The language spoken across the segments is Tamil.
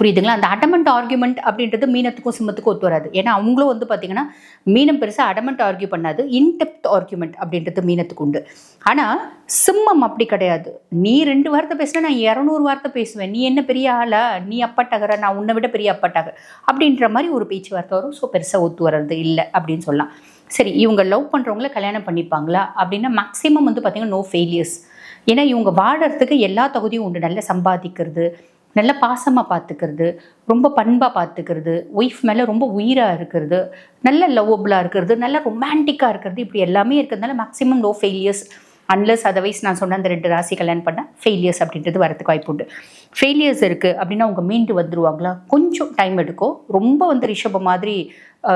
புரியுதுங்களா? அந்த அடமெண்ட் ஆர்குமெண்ட் அப்படின்றது மீனத்துக்கும் சிம்மத்துக்கும் ஒத்து வராது. ஏன்னா அவங்களும் வந்து பார்த்தீங்கன்னா மீனம் பெருசாக அடமெண்ட் ஆர்கியூ பண்ணாது. இன்டெப்த் ஆர்குமெண்ட் அப்படின்றது மீனத்துக்கு உண்டு. ஆனால் சிம்மம் அப்படி கிடையாது. நீ 2 வார்த்தை பேசினா நான் 200 வார்த்தை பேசுவேன். நீ என்ன பெரிய ஆளா, நீ அப்பாட்டாகிற, நான் உன்னை விட பெரிய அப்பாட்டாக அப்படின்ற மாதிரி ஒரு பேச்சுவார்த்தை வரும். ஸோ பெருசாக ஒத்து வர்றது இல்லை அப்படின்னு சொல்லலாம். சரி, இவங்க லவ் பண்ணுறவங்கள கல்யாணம் பண்ணிப்பாங்களா அப்படின்னா மேக்ஸிமம் வந்து பார்த்தீங்கன்னா நோ ஃபெயிலியர்ஸ். ஏன்னா இவங்க வாழறதுக்கு எல்லா தகுதியும் உண்டு. நல்லா சம்பாதிக்கிறது, நல்ல பாசமாக பார்த்துக்கிறது, ரொம்ப பண்பாக பார்த்துக்கிறது, ஒய்ஃப் மேலே ரொம்ப உயிராக இருக்கிறது, நல்ல லவ்வபுளாக இருக்கிறது, நல்ல ரொமான்டிக்காக இருக்கிறது, இப்படி எல்லாமே இருக்கிறதுனால maximum no failures. Unless otherwise நான் சொன்ன அந்த 2 ராசி கல்யாணம் பண்ணால் ஃபெயிலியர்ஸ் அப்படின்றது வரதுக்கு வாய்ப்பு உண்டு. ஃபெயிலியர்ஸ் இருக்குது அப்படின்னா அவங்க மீண்டு வந்துடுவாங்களா? கொஞ்சம் டைம் எடுக்கும். ரொம்ப வந்து ரிஷபம் மாதிரி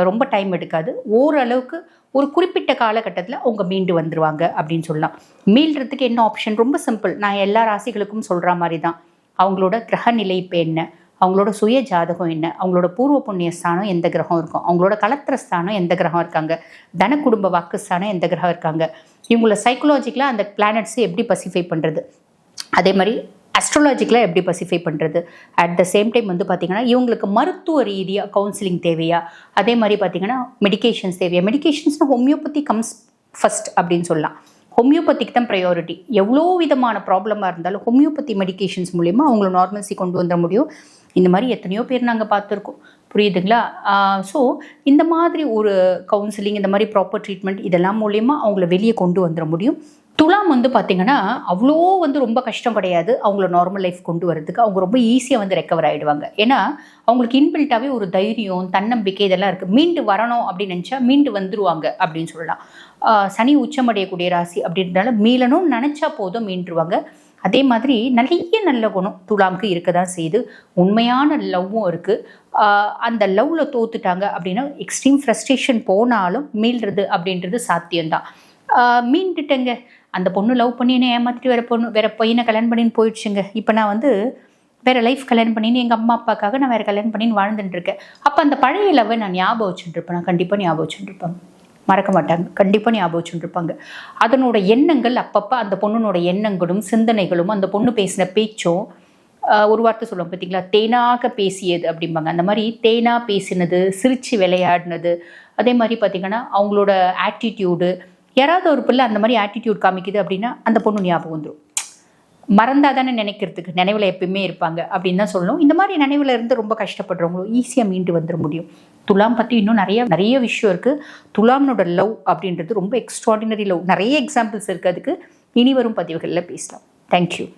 ரொம்ப டைம் எடுக்காது. ஓரளவுக்கு ஒரு குறிப்பிட்ட காலகட்டத்தில் அவங்க மீண்டு வந்துடுவாங்க அப்படின்னு சொல்லலாம். மீள்றதுக்கு என்ன ஆப்ஷன்? ரொம்ப சிம்பிள். நான் எல்லா ராசிகளுக்கும் சொல்கிற மாதிரி தான். அவங்களோட கிரக நிலை இப்போ என்ன, அவங்களோட சுய ஜாதகம் என்ன, அவங்களோட பூர்வ புண்ணிய ஸ்தானம் எந்த கிரகம் இருக்கும், அவங்களோட கலத்திர ஸ்தானம் எந்த கிரகம் இருக்காங்க, தன குடும்ப வாக்கு ஸ்தானம் எந்த கிரகம் இருக்காங்க, இவங்கள சைக்கலாஜிக்கலாக அந்த பிளானட்ஸை எப்படி பசிஃபை பண்ணுறது, அதே மாதிரி அஸ்ட்ராலஜிக்கலாக எப்படி பசிஃபை பண்ணுறது, அட் த சேம் டைம் வந்து பார்த்திங்கன்னா இவங்களுக்கு மருத்துவ ரீதியாக கவுன்சிலிங் தேவையா, அதே மாதிரி பார்த்திங்கன்னா மெடிகேஷன்ஸ் தேவையா. மெடிகேஷன்ஸ்னால் ஹோமியோபதி கம்ஸ் ஃபஸ்ட் அப்படின்னு சொல்லலாம். ஹோமியோபதிக்கு தான் ப்ரையாரிட்டி. எவ்வளோ விதமான ப்ராப்ளமாக இருந்தாலும் ஹோமியோபதி மெடிகேஷன்ஸ் மூலிமா அவங்கள நார்மல்சி கொண்டு வந்துட முடியும். இந்த மாதிரி எத்தனையோ பேர் நாங்கள் பார்த்துருக்கோம். புரியுதுங்களா? ஸோ இந்த மாதிரி ஒரு கவுன்சிலிங், இந்த மாதிரி ப்ராப்பர் ட்ரீட்மெண்ட் இதெல்லாம் மூலயமா அவங்கள வெளியே கொண்டு வந்துட முடியும். துலாம் வந்து பார்த்திங்கன்னா அவ்வளோ வந்து ரொம்ப கஷ்டம் கிடையாது. அவங்கள நார்மல் லைஃப் கொண்டு வரதுக்கு அவங்க ரொம்ப ஈஸியாக வந்து ரெக்கவர் ஆகிடுவாங்க. ஏன்னா அவங்களுக்கு இன்பில்ட்டாகவே ஒரு தைரியம், தன்னம்பிக்கை இதெல்லாம் இருக்குது. மீண்டு வரணும் அப்படின்னு நினச்சா மீண்டு வந்துடுவாங்க அப்படின்னு சொல்லலாம். சனி உச்சமடையக்கூடிய ராசி அப்படின்றனால மீளணும்னு நினச்சா போதும் மீண்டுருவாங்க. அதே மாதிரி நிறைய நல்ல குணம் துலாமுக்கு இருக்க தான் செய்யுது. உண்மையான லவ்வும் இருக்குது. அந்த லவ்வில் தோத்துட்டாங்க அப்படின்னா எக்ஸ்ட்ரீம் ஃப்ரஸ்ட்ரேஷன் போனாலும் மீள்றது அப்படின்றது சாத்தியம்தான். மீண்டுட்டேங்க, அந்த பொண்ணு லவ் பண்ணி என்ன ஏமாற்றிட்டு வேற பையனை கல்யாணம் பண்ணின்னு போயிடுச்சுங்க. இப்போ நான் வந்து வேறு லைஃப் கல்யாணம் பண்ணின்னு எங்கள் அம்மா அப்பாக்காக நான் வேறு கல்யாணம் பண்ணின்னு வாழ்ந்துட்டுருக்கேன். அப்போ அந்த பழைய லவ்வை நான் ஞாபகம் வச்சுட்டுருப்பேன். நான் கண்டிப்பாக ஞாபகம் வச்சுட்டுருப்பாங்க, மறக்க மாட்டாங்க, கண்டிப்பாக ஞாபகம் வச்சுட்டுருப்பாங்க. அதனோட எண்ணங்கள் அப்பப்போ அந்த பொண்ணுனோட எண்ணங்களும் சிந்தனைகளும் அந்த பொண்ணு பேசின பேச்சும் ஒரு வார்த்தை சொல்லுவாங்க பார்த்தீங்களா, தேனாக பேசியது அப்படிம்பாங்க. அந்த மாதிரி தேனாக பேசினது, சிரித்து விளையாடினது, அதே மாதிரி பார்த்திங்கன்னா அவங்களோட ஆட்டிடியூடு. யாராவது ஒரு பிள்ளை அந்த மாதிரி ஆட்டிடியூட் காமிக்குது அப்படின்னா அந்த பொண்ணு ஞாபகம் வந்துடும். மறந்தா தானே நினைக்கிறதுக்கு, நினைவில் எப்பயுமே இருப்பாங்க அப்படின்னு தான் சொல்லணும். இந்த மாதிரி நினைவில் இருந்து ரொம்ப கஷ்டப்படுறவங்களும் ஈஸியாக மீண்டு வந்துட முடியும். துலாம் பற்றி இன்னும் நிறைய விஷயம் இருக்குது. துலாம்னோட லவ் அப்படின்றது ரொம்ப எக்ஸ்ட்ராடினரி லவ். நிறைய எக்ஸாம்பிள்ஸ் இருக்குது. அதுக்கு இனி வரும் பதிவுகளில் பேசலாம். தேங்க்யூ.